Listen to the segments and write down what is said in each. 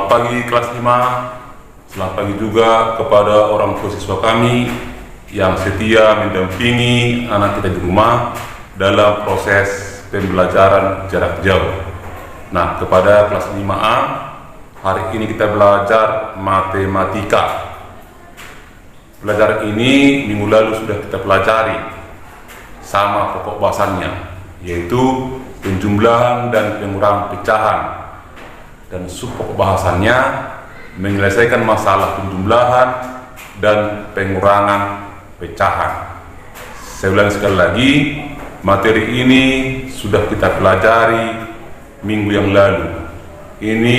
Selamat pagi kelas 5. Selamat pagi juga kepada orang tua siswa kami yang setia mendampingi anak kita di rumah dalam proses pembelajaran jarak jauh. Nah, kepada kelas 5A, hari ini kita belajar matematika. Pelajaran ini minggu lalu sudah kita pelajari sama pokok bahasannya, yaitu penjumlahan dan pengurangan pecahan. Dan subpokok bahasannya menyelesaikan masalah penjumlahan dan pengurangan pecahan. Saya ulangi sekali lagi, materi ini sudah kita pelajari minggu yang lalu. Ini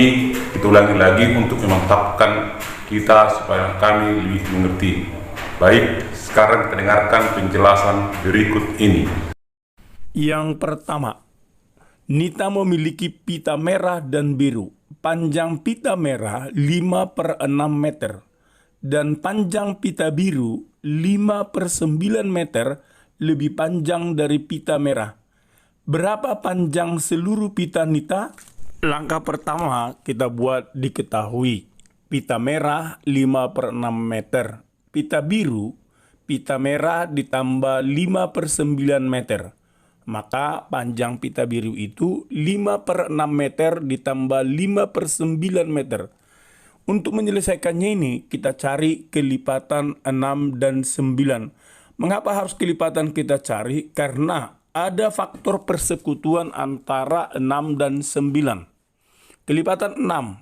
kita ulangi lagi untuk memantapkan kita supaya kami lebih mengerti. Baik, sekarang kita dengarkan penjelasan berikut ini. Yang pertama, Nita memiliki pita merah dan biru. Panjang pita merah 5/6 meter dan panjang pita biru 5/9 meter lebih panjang dari pita merah. Berapa panjang seluruh pita Nita? Langkah pertama kita buat diketahui. Pita merah 5/6 meter. Pita biru, pita merah ditambah 5/9 meter. Maka panjang pita biru itu 5/6 meter ditambah 5/9 meter. Untuk menyelesaikannya ini, kita cari kelipatan 6 dan 9. Mengapa harus kelipatan kita cari? Karena ada faktor persekutuan antara 6 dan 9. Kelipatan 6.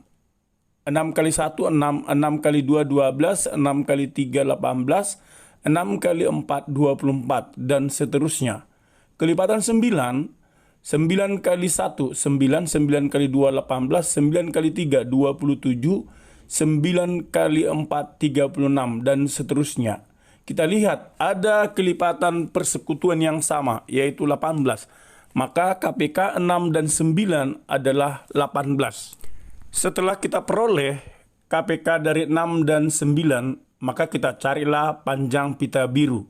6 kali 1, 6. 6 kali 2, 12. 6 kali 3, 18. 6 kali 4, 24. Dan seterusnya. Kelipatan 9, 9 kali 1, 9, 9 kali 2, 18, 9 kali 3, 27, 9 kali 4, 36, dan seterusnya. Kita lihat ada kelipatan persekutuan yang sama, yaitu 18. Maka KPK 6 dan 9 adalah 18. Setelah kita peroleh KPK dari 6 dan 9, maka kita carilah panjang pita biru,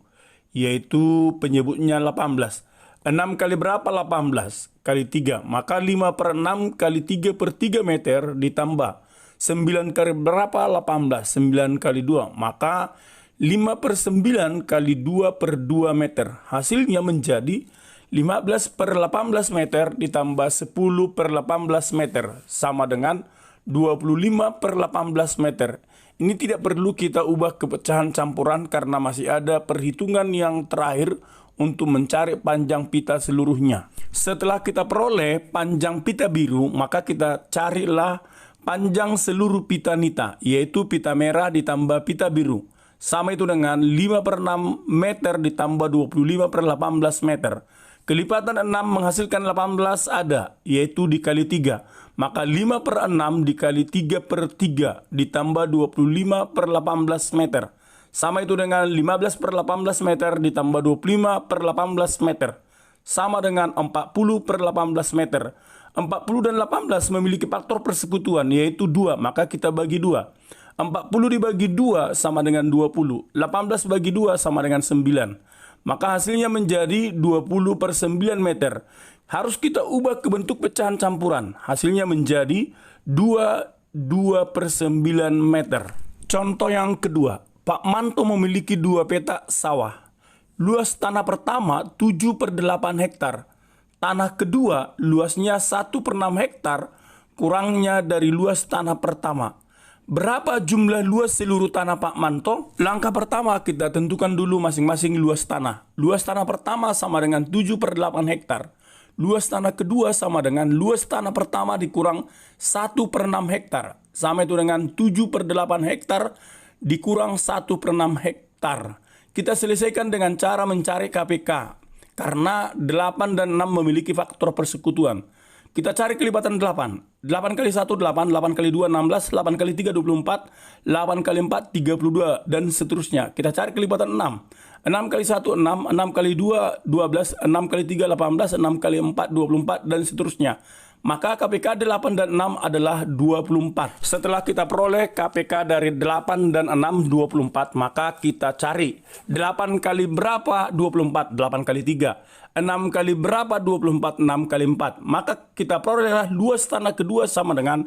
yaitu penyebutnya 18. 6 kali berapa 18? Kali 3. Maka 5/6 kali 3/3 meter ditambah 9 kali berapa 18? 9 kali 2. Maka 5/9 kali 2/2 meter. Hasilnya menjadi 15/18 meter ditambah 10/18 meter. Sama dengan 25/18 meter. Ini tidak perlu kita ubah ke pecahan campuran karena masih ada perhitungan yang terakhir untuk mencari panjang pita seluruhnya. Setelah kita peroleh panjang pita biru, maka kita carilah panjang seluruh pita Nita, yaitu pita merah ditambah pita biru. Sama itu dengan 5/6 meter ditambah 25/18 meter. Kelipatan 6 menghasilkan 18 ada, yaitu dikali 3. Maka 5/6 dikali 3/3 ditambah 25/18 meter. Sama itu dengan 15/18 meter ditambah 25/18 meter. Sama dengan 40/18 meter. 40 dan 18 memiliki faktor persekutuan, yaitu 2. Maka kita bagi 2. 40 dibagi 2 sama dengan 20. 18 bagi 2 sama dengan 9. Maka hasilnya menjadi 20/9 meter. Harus kita ubah ke bentuk pecahan campuran. Hasilnya menjadi 2/9 meter. Contoh yang kedua. Pak Manto memiliki 2 petak sawah. Luas tanah pertama 7/8 hektar. Tanah kedua luasnya 1/6 hektar, kurangnya dari luas tanah pertama. Berapa jumlah luas seluruh tanah Pak Manto? Langkah pertama kita tentukan dulu masing-masing luas tanah. Luas tanah pertama sama dengan 7/8 hektar. Luas tanah kedua sama dengan luas tanah pertama dikurang 1/6 hektar. Sama itu dengan 7/8 hektar dikurang 1/6 hektar. Kita selesaikan dengan cara mencari KPK. Karena 8 dan 6 memiliki faktor persekutuan. Kita cari kelipatan 8. 8 kali 1, 8. 8 kali 2, 16. 8 kali 3, 24. 8 kali 4, 32. Dan seterusnya. Kita cari kelipatan 6. 6 kali 1, 6. 6 kali 2, 12. 6 kali 3, 18. 6 kali 4, 24. Dan seterusnya. Maka KPK 8 dan 6 adalah 24. Setelah kita peroleh KPK dari 8 dan 6, 24, maka kita cari 8 kali berapa 24? 8 kali 3. 6 kali berapa 24? 6 kali 4. Maka kita perolehlah luas tanah kedua sama dengan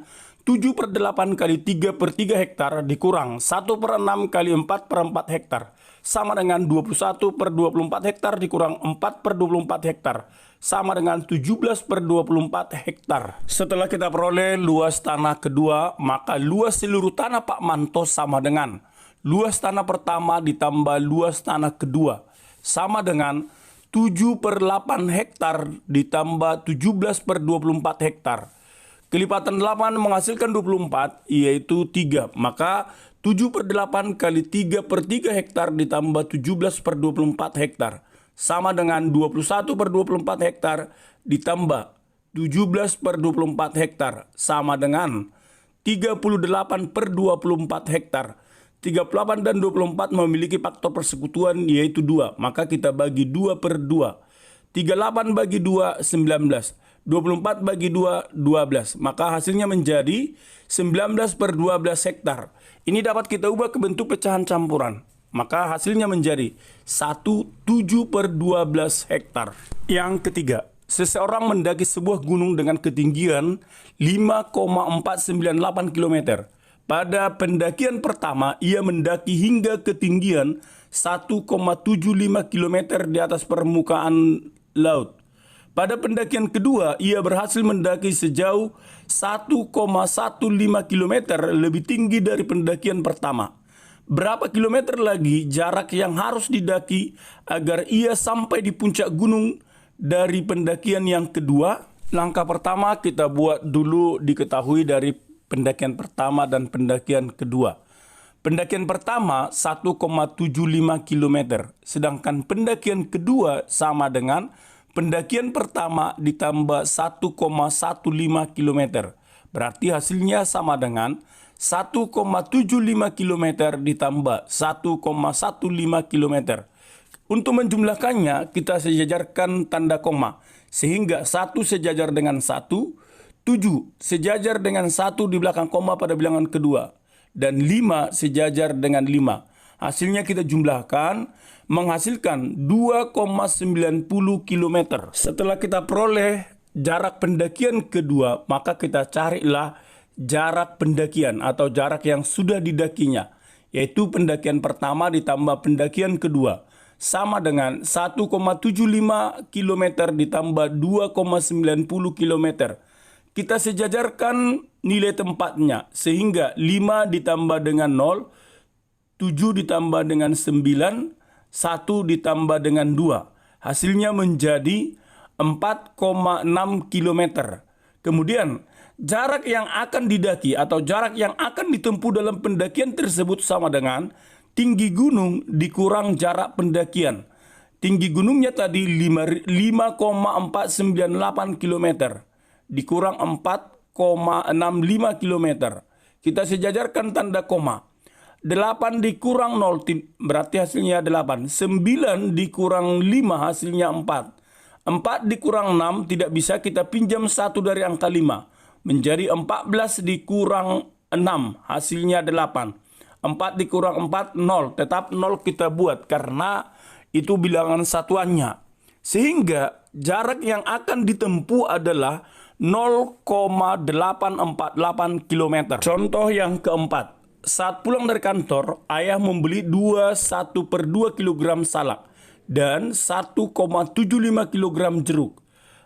7/8 kali 3/3 hektar dikurang 1/6 kali 4/4 hektar sama dengan 21/24 hektar dikurang 4/24 hektar sama dengan 17/24 hektar. Setelah kita peroleh luas tanah kedua, maka luas seluruh tanah Pak Manto sama dengan luas tanah pertama ditambah luas tanah kedua sama dengan 7/8 hektar ditambah 17/24 hektar. Kelipatan 8 menghasilkan 24, yaitu 3. Maka 7/8 kali 3/3 hektar ditambah 17/24 hektar. Sama dengan 21/24 hektar ditambah 17/24 hektar. Sama dengan 38/24 hektar. 38 dan 24 memiliki faktor persekutuan yaitu 2. Maka kita bagi 2/2. 38 bagi 2, 19. 24 bagi 2, 12. Maka hasilnya menjadi 19/12 hektar. Ini dapat kita ubah ke bentuk pecahan campuran. Maka hasilnya menjadi 7/12 hektar. Yang ketiga, seseorang mendaki sebuah gunung dengan ketinggian 5,498 km. Pada pendakian pertama, ia mendaki hingga ketinggian 1,75 km di atas permukaan laut. Pada pendakian kedua, ia berhasil mendaki sejauh 1,15 km lebih tinggi dari pendakian pertama. Berapa kilometer lagi jarak yang harus didaki agar ia sampai di puncak gunung dari pendakian yang kedua? Langkah pertama kita buat dulu diketahui dari pendakian pertama dan pendakian kedua. Pendakian pertama 1,75 km, sedangkan pendakian kedua sama dengan pendakian pertama ditambah 1,15 km. Berarti hasilnya sama dengan 1,75 km ditambah 1,15 km. Untuk menjumlahkannya, kita sejajarkan tanda koma. Sehingga 1 sejajar dengan 1, 7 sejajar dengan 1 di belakang koma pada bilangan kedua. Dan 5 sejajar dengan 5. Hasilnya kita jumlahkan menghasilkan 2,90 km. Setelah kita peroleh jarak pendakian kedua, maka kita carilah jarak pendakian atau jarak yang sudah didakinya, yaitu pendakian pertama ditambah pendakian kedua, sama dengan 1,75 km ditambah 2,90 km. Kita sejajarkan nilai tempatnya, sehingga 5 ditambah dengan 0, 7 ditambah dengan 9, 1 ditambah dengan 2. Hasilnya menjadi 4,6 km. Kemudian, jarak yang akan didaki atau jarak yang akan ditempuh dalam pendakian tersebut sama dengan tinggi gunung dikurang jarak pendakian. Tinggi gunungnya tadi 5,498 km. Dikurang 4,65 km. Kita sejajarkan tanda koma. 8 dikurang 0 berarti hasilnya 8. 9 dikurang 5 hasilnya 4. 4 dikurang 6 tidak bisa kita pinjam 1 dari angka 5. Menjadi 14 dikurang 6 hasilnya 8. 4 dikurang 4 0. Tetap 0 kita buat karena itu bilangan satuannya. Sehingga jarak yang akan ditempuh adalah 0,848 km. Contoh yang keempat. Saat pulang dari kantor, ayah membeli 1/2 kg salak dan 1,75 kg jeruk.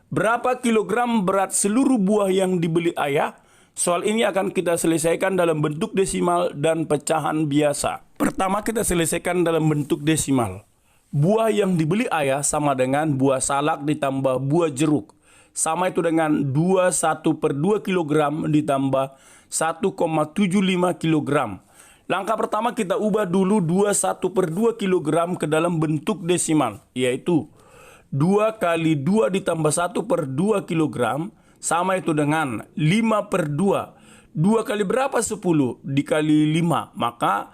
Berapa kilogram berat seluruh buah yang dibeli ayah? Soal ini akan kita selesaikan dalam bentuk desimal dan pecahan biasa. Pertama kita selesaikan dalam bentuk desimal. Buah yang dibeli ayah sama dengan buah salak ditambah buah jeruk. Sama itu dengan 1/2 kg ditambah 1,75 kg. Langkah pertama kita ubah dulu 1/2 kg ke dalam bentuk desimal, yaitu 2 kali 2 ditambah 1/2 kg sama itu dengan 5/2. 2 kali berapa? 10 dikali 5. Maka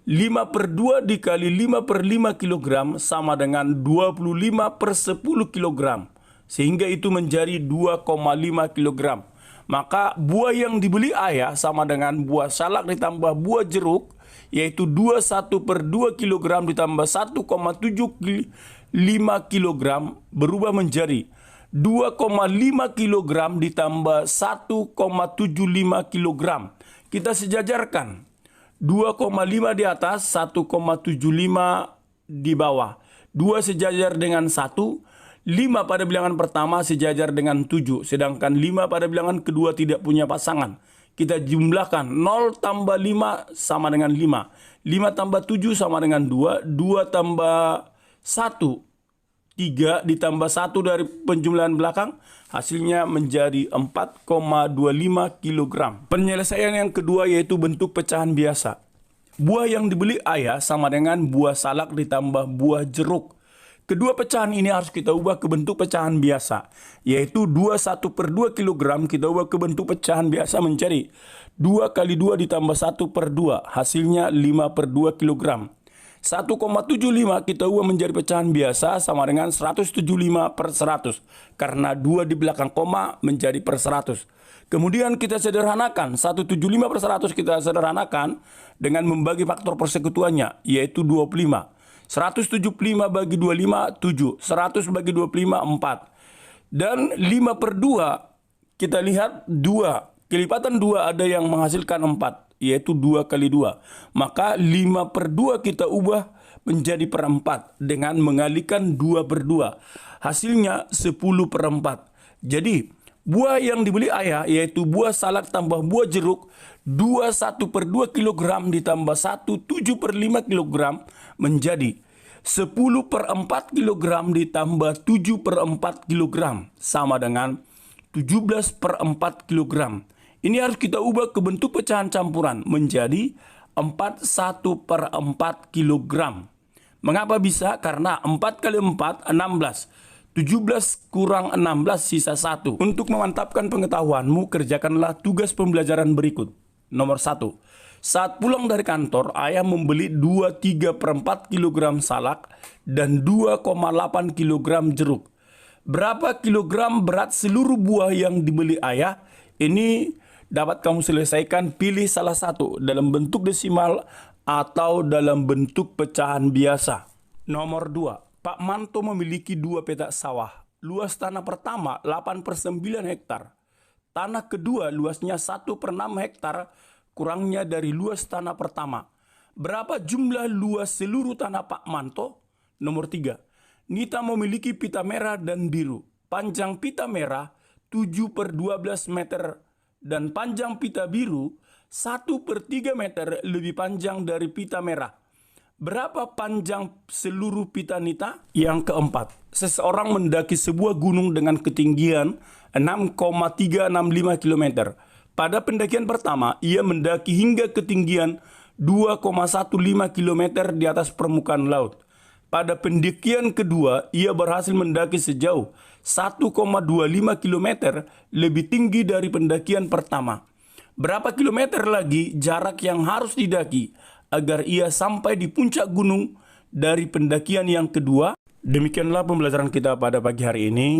5/2 dikali 5/5 kg sama dengan 25/10 kg. Sehingga itu menjadi 2,5 kg. Maka buah yang dibeli ayah sama dengan buah salak ditambah buah jeruk, yaitu 1/2 kg ditambah 1,75 kg berubah menjadi 2,5 kg ditambah 1,75 kg. Kita sejajarkan. 2,5 di atas, 1,75 di bawah. 2 sejajar dengan 1, 5 pada bilangan pertama sejajar dengan 7, sedangkan 5 pada bilangan kedua tidak punya pasangan. Kita jumlahkan 0 tambah 5 sama dengan 5. 5 tambah 7 sama dengan 2. 2 tambah 1, 3 ditambah 1 dari penjumlahan belakang. Hasilnya menjadi 4,25 kg. Penyelesaian yang kedua yaitu bentuk pecahan biasa. Buah yang dibeli ayah sama dengan buah salak ditambah buah jeruk. Kedua pecahan ini harus kita ubah ke bentuk pecahan biasa, yaitu 21/2 kg kita ubah ke bentuk pecahan biasa menjadi 2 kali 2 ditambah 1/2, hasilnya 5/2 kg. 1,75 kita ubah menjadi pecahan biasa sama dengan 175/100, karena 2 di belakang koma menjadi per 100. Kemudian kita sederhanakan, 175/100 kita sederhanakan dengan membagi faktor persekutuannya, yaitu 25. 175 bagi 25, 7. 100 bagi 25, 4. Dan 5/2, kita lihat 2. Kelipatan 2 ada yang menghasilkan 4, yaitu 2 kali 2. Maka 5/2 kita ubah menjadi per 4 dengan mengalihkan 2/2. Hasilnya 10/4. Jadi, buah yang dibeli ayah yaitu buah salak tambah buah jeruk 21/2 kg ditambah 1 7/5 kg menjadi 10/4 kg ditambah 7/4 kg sama dengan 17/4 kg. Ini harus kita ubah ke bentuk pecahan campuran menjadi 41/4 kg. Mengapa bisa? Karena 4 kali 4, 16. 17 kurang 16 sisa 1. Untuk memantapkan pengetahuanmu, kerjakanlah tugas pembelajaran berikut. Nomor 1. Saat pulang dari kantor, ayah membeli 23/4 kg salak dan 2,8 kg jeruk. Berapa kilogram berat seluruh buah yang dibeli ayah? Ini dapat kamu selesaikan, pilih salah satu dalam bentuk desimal atau dalam bentuk pecahan biasa. Nomor 2. Pak Manto memiliki 2 petak sawah. Luas tanah pertama 8/9 hektar. Tanah kedua luasnya 1/6 hektar, kurangnya dari luas tanah pertama. Berapa jumlah luas seluruh tanah Pak Manto? Nomor 3. Nita memiliki pita merah dan biru. Panjang pita merah 7/12 meter dan panjang pita biru 1/3 meter lebih panjang dari pita merah. Berapa panjang seluruh pita Nita? Yang keempat, seseorang mendaki sebuah gunung dengan ketinggian 6,365 km. Pada pendakian pertama, ia mendaki hingga ketinggian 2,15 km di atas permukaan laut. Pada pendakian kedua, ia berhasil mendaki sejauh 1,25 km lebih tinggi dari pendakian pertama. Berapa kilometer lagi jarak yang harus didaki agar ia sampai di puncak gunung dari pendakian yang kedua? Demikianlah pembelajaran kita pada pagi hari ini.